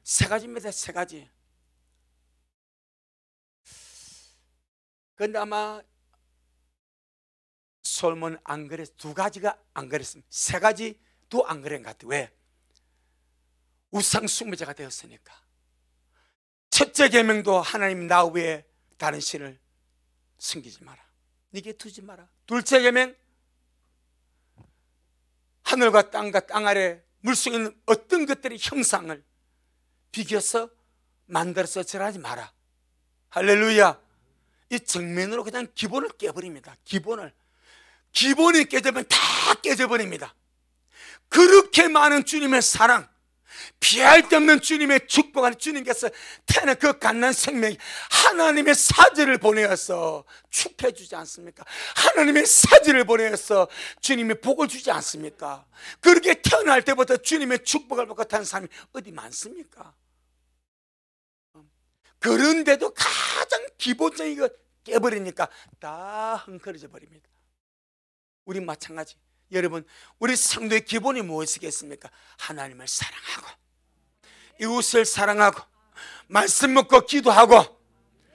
세 가지입니다. 세 가지. 그런데 아마 솔몬은 안 그랬어. 두 가지가 안 그랬습니다. 세 가지도 안 그런 것 같아요. 왜? 우상 숭배자가 되었으니까. 첫째 계명도 하나님 나 외에 다른 신을 섬기지 마라, 네게 두지 마라. 둘째 계명, 하늘과 땅과 땅 아래 물속에 있는 어떤 것들의 형상을 비교해서 만들어서 절하지 마라. 할렐루야. 이 정면으로 그냥 기본을 깨버립니다. 기본이 깨져버리면 다 깨져버립니다. 그렇게 많은 주님의 사랑, 피할 데 없는 주님의 축복 안에 주님께서 태어난 그 갓난 생명이 하나님의 사제를 보내어서 축복해 주지 않습니까? 하나님의 사제를 보내어서 주님의 복을 주지 않습니까? 그렇게 태어날 때부터 주님의 축복을 받고 타는 사람이 어디 많습니까? 그런데도 가장 기본적인 거 깨버리니까 다 헝클어져 버립니다. 우리 마찬가지. 여러분, 우리 성도의 기본이 무엇이겠습니까? 하나님을 사랑하고, 이웃을 사랑하고, 말씀 먹고 기도하고,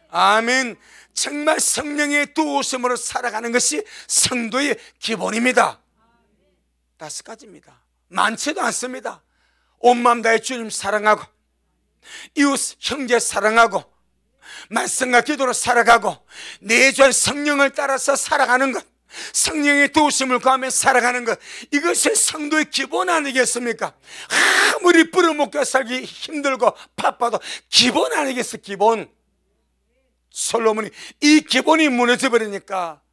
아멘. 정말 성령의 도우심으로 살아가는 것이 성도의 기본입니다. 5가지입니다. 많지도 않습니다. 온 마음 다해 주님 사랑하고, 이웃 형제 사랑하고, 말씀과 기도로 살아가고, 내주한 성령을 따라서 살아가는 것, 성령의 도우심을 구하며 살아가는 것, 이것이 성도의 기본 아니겠습니까? 아무리 부려먹고 살기 힘들고 바빠도 기본 아니겠어? 기본. 솔로몬이 이 기본이 무너져 버리니까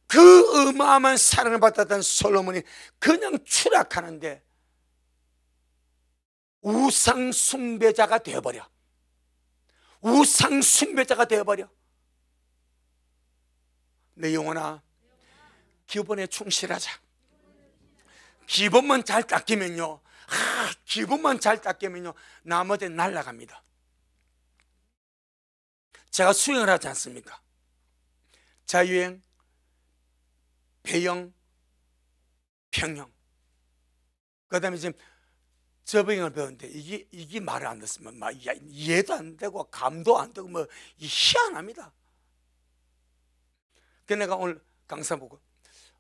그 어마어마한 사랑을 받았던 솔로몬이 그냥 추락하는데 우상 숭배자가 되어버려. 우상 숭배자가 되어버려. 내 영혼아, 기본에 충실하자. 기본만 잘 닦이면요, 기본만 잘 닦이면요, 나머지는 날아갑니다. 제가 수영을 하지 않습니까? 자유형, 배영, 평형. 그 다음에 지금 저병을 배웠는데 이게 말을 안 듣으면 막 이해도 안 되고 감도 안 되고 뭐 희한합니다. 그래서 내가 오늘 강사 보고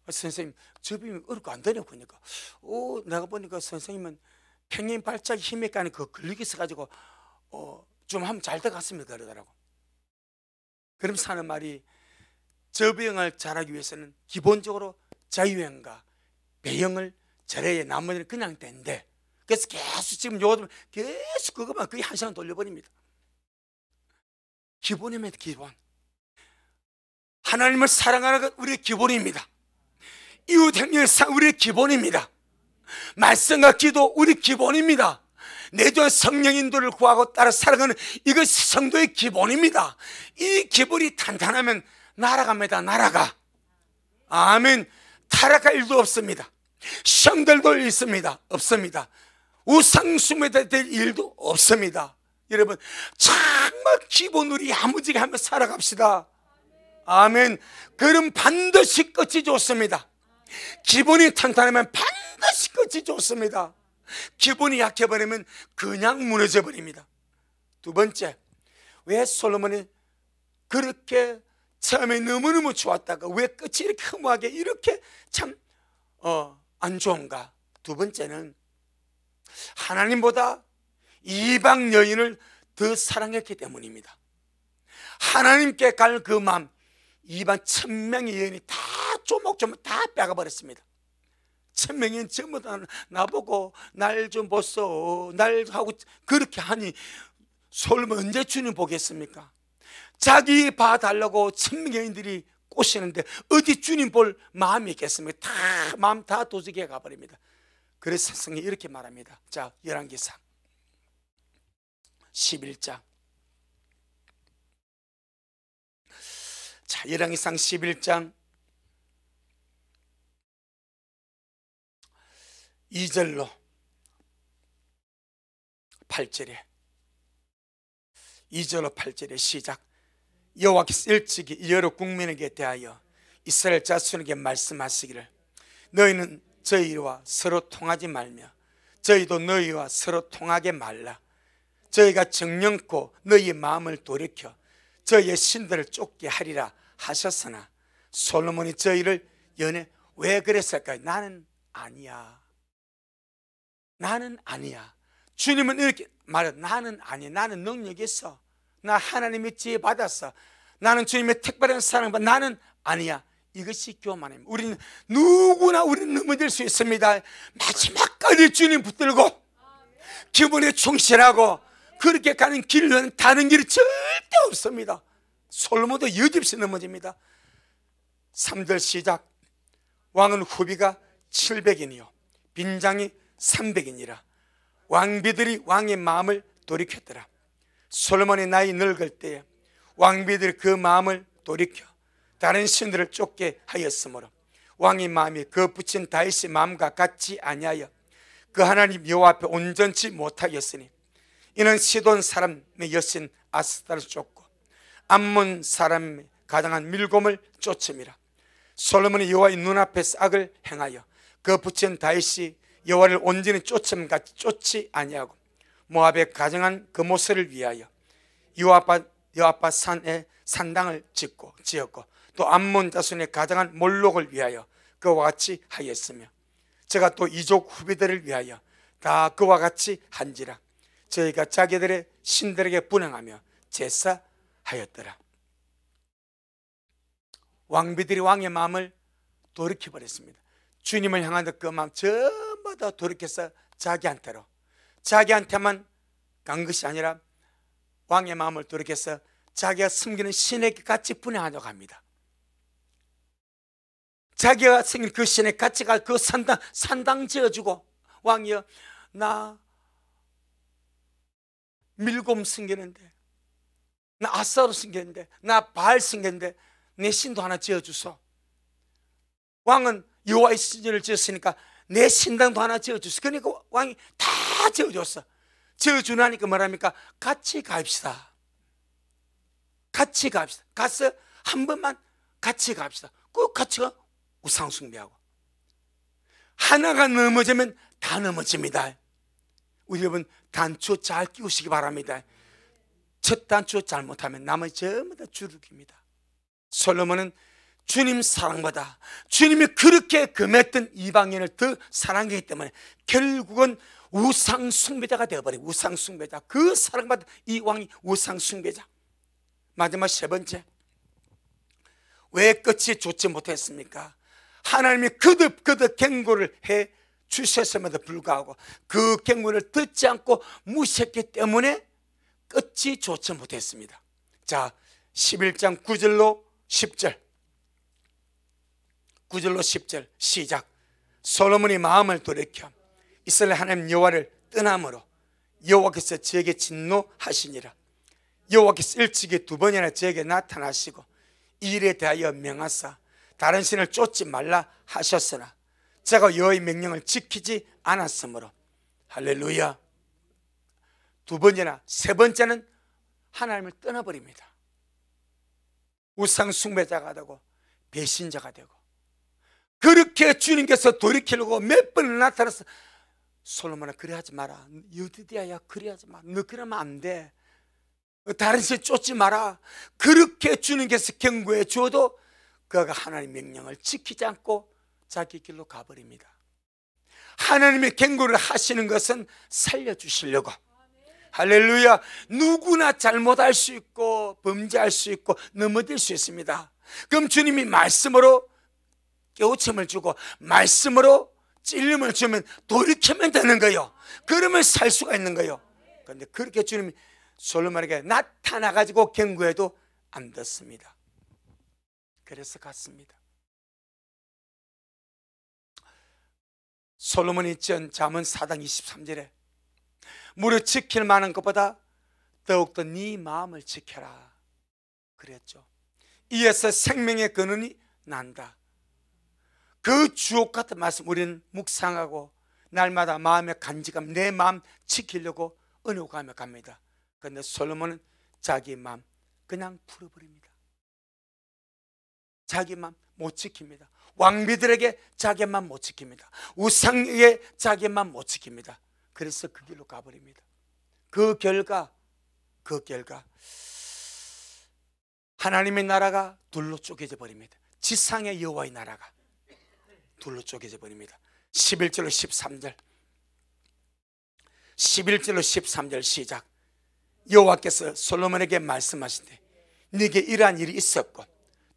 선생님 저병이 어렵고 안 되냐고 하니까 내가 보니까 선생님은 평행 발작이 힘에 가는 그 근력이 있어가지고 좀 하면 잘 될 것 같습니다 그러더라고. 그러면서 하는 말이 저병을 잘하기 위해서는 기본적으로 자유형과 배형을 잘해야 나머지는 그냥 된대. 그래서 계속 지금 요즘 계속 그것만 거의 1시간 돌려버립니다. 기본입니다. 기본. 하나님을 사랑하는 것 우리의 기본입니다. 이웃 행렬 우리의 기본입니다. 말씀과 기도 우리 기본입니다. 내 주 성령 인도를 구하고 따라 살아가는 이것이 성도의 기본입니다. 이 기본이 탄탄하면 날아갑니다. 날아가. 아멘. 타락할 일도 없습니다. 시험들도 있습니다. 없습니다. 우상숭배될 일도 없습니다. 여러분 정말 기본 우리 야무지게 한번 살아갑시다. 아멘. 그럼 반드시 끝이 좋습니다. 기본이 탄탄하면 반드시 끝이 좋습니다. 기본이 약해버리면 그냥 무너져 버립니다. 두 번째, 왜 솔로몬이 그렇게 처음에 너무너무 좋았다가 왜 끝이 이렇게 허무하게 이렇게 참 안 좋은가? 두 번째는 하나님보다 이방 여인을 더 사랑했기 때문입니다. 하나님께 갈 그 마음 이방 1000명의 여인이 다 조목조목 다 빼가버렸습니다. 1000명이 전부 다 나보고 날 좀 보소 날 하고 그렇게 하니 솔로몬 언제 주님 보겠습니까? 자기 봐달라고 1000명의 여인들이 꼬시는데 어디 주님 볼 마음이 있겠습니까? 다 마음 다 도적에 가버립니다. 그래서 성경이 이렇게 말합니다. 자, 열왕기상 11장. 자, 열왕기상 11장 2절로 8절에 2절로 8절에 시작. 여호와께서 일찍이 여러 국민에게 대하여 이스라엘 자손에게 말씀하시기를 너희는 저희와 서로 통하지 말며 저희도 너희와 서로 통하게 말라. 저희가 정령코 너희의 마음을 돌이켜 저희의 신들을 쫓게 하리라 하셨으나 솔로몬이 저희를 연애 왜 그랬을까요? 나는 아니야. 나는 아니야. 주님은 이렇게 말해. 나는 아니야. 나는 능력이 있어. 나 하나님의 지혜 받았어. 나는 주님의 특별한 사랑 받아. 나는 아니야. 이것이 교만입니다. 우리는 누구나 우리는 넘어질 수 있습니다. 마지막까지 주님 붙들고 기본에 충실하고 그렇게 가는 길은 다른 길이 절대 없습니다. 솔로몬도 여지없이 넘어집니다. 3절 시작. 왕은 후비가 700인이요 빈장이 300인이라 왕비들이 왕의 마음을 돌이켰더라. 솔로몬의 나이 늙을 때에 왕비들이 그 마음을 돌이켜 다른 신들을 쫓게 하였으므로 왕의 마음이 그 붙인 다윗의 마음과 같지 아니하여 그 하나님 여호와 앞에 온전치 못하였으니 이는 시돈 사람의 여신 아스타를 쫓고 암몬 사람의 가장한 밀곰을 쫓음이라. 솔로몬이 여호와의 눈앞에서 악을 행하여 그 붙인 다윗이 여호와를 온전히 쫓음같이 쫓지 아니하고 모압의 가정한 그 모세를 위하여 여호와 산에 산당을 지었고 또 암몬 자손의 가정한 몰록을 위하여 그와 같이 하였으며 제가 또 이족 후비들을 위하여 다 그와 같이 한지라. 저희가 자기들의 신들에게 분향하며 제사하였더라. 왕비들이 왕의 마음을 돌이켜버렸습니다. 주님을 향한 그 마음 전부 다 돌이켜서 자기한테만 간 것이 아니라 왕의 마음을 돌이켜서 자기가 섬기는 신에게 같이 분향하려고 합니다. 자기가 섬기는 그 신에 같이 가 그 산당 지어주고 왕이여 나 밀곰 섬기는데 나 아사로 섬기는데 나 바알 섬기는데 내 신도 하나 지어주소. 왕은 여호와의 신을 지었으니까 내 신당도 하나 지어주소. 그러니까 왕이 다 지어줬어. 지어주나니까 뭐랍니까? 같이 갑시다. 같이 갑시다. 가서 한 번만 같이 갑시다. 꼭 같이 가 우상숭배하고 하나가 넘어지면 다 넘어집니다. 우리 여러분 단추 잘 끼우시기 바랍니다. 첫 단추 잘못하면 나머지 전부 다 주눅입니다. 솔로몬은 주님 사랑보다 주님이 그렇게 금했던 이방인을 더 사랑하기 때문에 결국은 우상숭배자가 되어버려요. 우상숭배자. 그 사랑받은 이 왕이 우상숭배자. 마지막 세 번째, 왜 끝이 좋지 못했습니까? 하나님이 거듭 경고를 해 주셨음에도 불구하고 그 경고를 듣지 않고 무시했기 때문에 끝이 좋지 못했습니다. 자, 11장 9절로 10절 9절로 10절 시작. 솔로몬이 마음을 돌이켜 이스라엘 하나님 여호와를 떠남으로 여호와께서 저에게 진노하시니라. 여호와께서 일찍이 두 번이나 저에게 나타나시고 이 일에 대하여 명하사 다른 신을 쫓지 말라 하셨으나 제가 여호와의 명령을 지키지 않았으므로. 할렐루야. 두 번째나 세 번째는 하나님을 떠나버립니다. 우상 숭배자가 되고 배신자가 되고, 그렇게 주님께서 돌이키려고 몇 번을 나타나서 솔로몬아 그래 하지 마라. 여드디야야 그래 하지 마. 너 그러면 안 돼. 다른 신 쫓지 마라. 그렇게 주님께서 경고해 주어도 그가 하나님의 명령을 지키지 않고 자기 길로 가버립니다. 하나님의 경고를 하시는 것은 살려주시려고. 할렐루야. 누구나 잘못할 수 있고 범죄할 수 있고 넘어질 수 있습니다. 그럼 주님이 말씀으로 깨우침을 주고 말씀으로 찔림을 주면 돌이키면 되는 거예요. 그러면 살 수가 있는 거예요. 그런데 그렇게 주님이 솔로몬에게 나타나가지고 경고해도 안 듣습니다. 그래서 갔습니다. 솔로몬이 전 잠언 4장 23절에 무릇 지킬 만한 것보다 더욱더 네 마음을 지켜라 그랬죠. 이에서 생명의 근원이 난다. 그 주옥 같은 말씀 우리는 묵상하고 날마다 마음의 간직함, 내 마음 지키려고 은혜하며 갑니다. 그런데 솔로몬은 자기 마음 그냥 풀어버립니다. 자기 마음 못 지킵니다. 왕비들에게 자기 마음 못 지킵니다. 우상에게 자기 마음 못 지킵니다. 그래서 그 길로 가버립니다. 그 결과 하나님의 나라가 둘로 쪼개져 버립니다. 지상의 여호와의 나라가 둘로 쪼개져 버립니다. 11절로 13절 11절로 13절 시작. 여호와께서 솔로몬에게 말씀하신대 네게 이러한 일이 있었고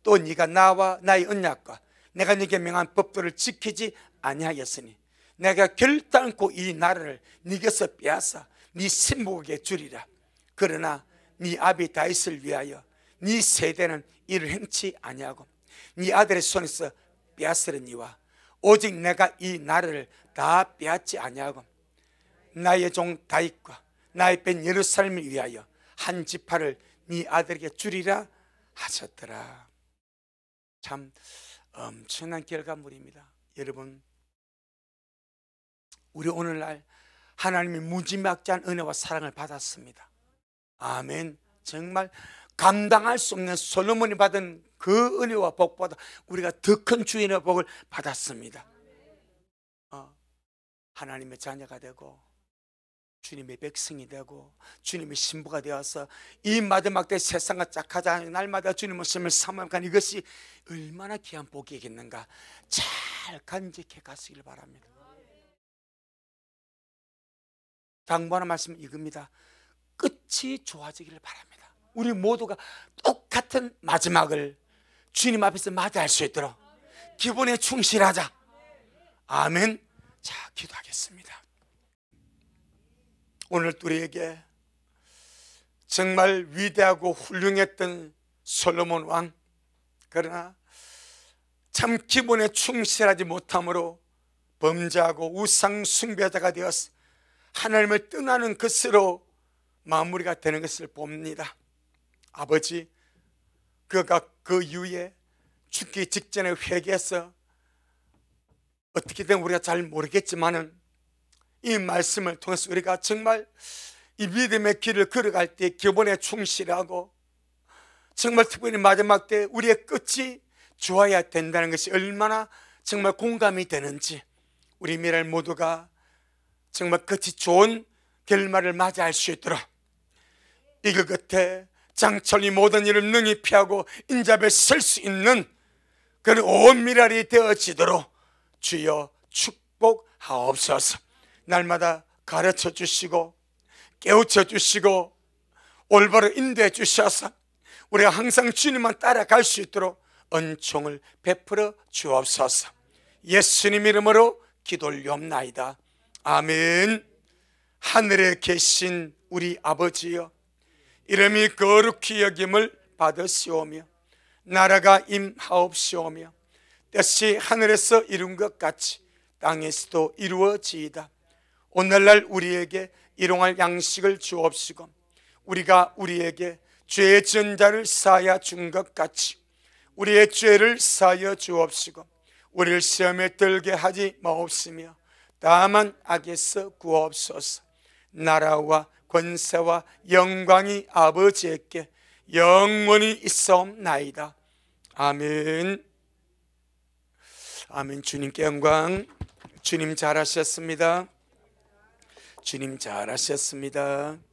또 네가 나와 나의 언약과 내가 네게 명한 법도를 지키지 아니하였으니 내가 결단코 이 나라를 네게서 빼앗아 네 신복에게 주리라. 그러나 네 아비 다윗을 위하여 네 세대는 이를 행치 아니하고 네 아들의 손에서 빼앗으려니와 오직 내가 이 나라를 다 빼앗지 아니하고 나의 종 다윗과 나의 뺀 예루살렘을 위하여 한 지파를 네 아들에게 주리라 하셨더라. 참 엄청난 결과물입니다. 여러분, 우리 오늘날 하나님의 무지막지한 은혜와 사랑을 받았습니다. 아멘. 정말 감당할 수 없는 솔로몬이 받은 그 은혜와 복보다 우리가 더 큰 주인의 복을 받았습니다. 하나님의 자녀가 되고 주님의 백성이 되고 주님의 신부가 되어서 이 마지막 때 세상과 짝하지 않은 날마다 주님의 말씀을 삼아가는 이것이 얼마나 귀한 복이겠는가. 잘 간직해 가시길 바랍니다. 당부하는 말씀은 이겁니다. 끝이 좋아지기를 바랍니다. 우리 모두가 똑같은 마지막을 주님 앞에서 맞이할 수 있도록 기본에 충실하자. 아멘. 자, 기도하겠습니다. 오늘 우리에게 정말 위대하고 훌륭했던 솔로몬 왕, 그러나 참 기본에 충실하지 못함으로 범죄하고 우상 숭배자가 되어서 하나님을 떠나는 것으로 마무리가 되는 것을 봅니다. 아버지, 그가 그 이후에 죽기 직전에 회개해서 어떻게든 우리가 잘 모르겠지만은 이 말씀을 통해서 우리가 정말 이 믿음의 길을 걸어갈 때 기본에 충실하고 정말 특별히 마지막 때 우리의 끝이 좋아야 된다는 것이 얼마나 정말 공감이 되는지 우리 미랄 모두가 정말 끝이 좋은 결말을 맞이할 수 있도록 이그 끝에 장철이 모든 일을 능히 피하고 인자에 설 수 있는 그런 온 미랄이 되어지도록 주여 축복하옵소서. 날마다 가르쳐 주시고 깨우쳐 주시고 올바로 인도해 주셔서 우리가 항상 주님만 따라갈 수 있도록 은총을 베풀어 주옵소서. 예수님 이름으로 기도 올리옵나이다. 아멘. 하늘에 계신 우리 아버지여, 이름이 거룩히 여김을 받으시오며 나라가 임하옵시오며 뜻이 하늘에서 이룬 것 같이 땅에서도 이루어지이다. 오늘날 우리에게 일용할 양식을 주옵시고 우리가 우리에게 죄 지은 자를 사하여 준 것 같이 우리의 죄를 사하여 주옵시고 우리를 시험에 들게 하지 마옵시며 다만 악에서 구하옵소서. 나라와 권세와 영광이 아버지에게 영원히 있사옵나이다. 아멘. 아멘. 주님께 영광. 주님 잘하셨습니다. 주님 잘하셨습니다.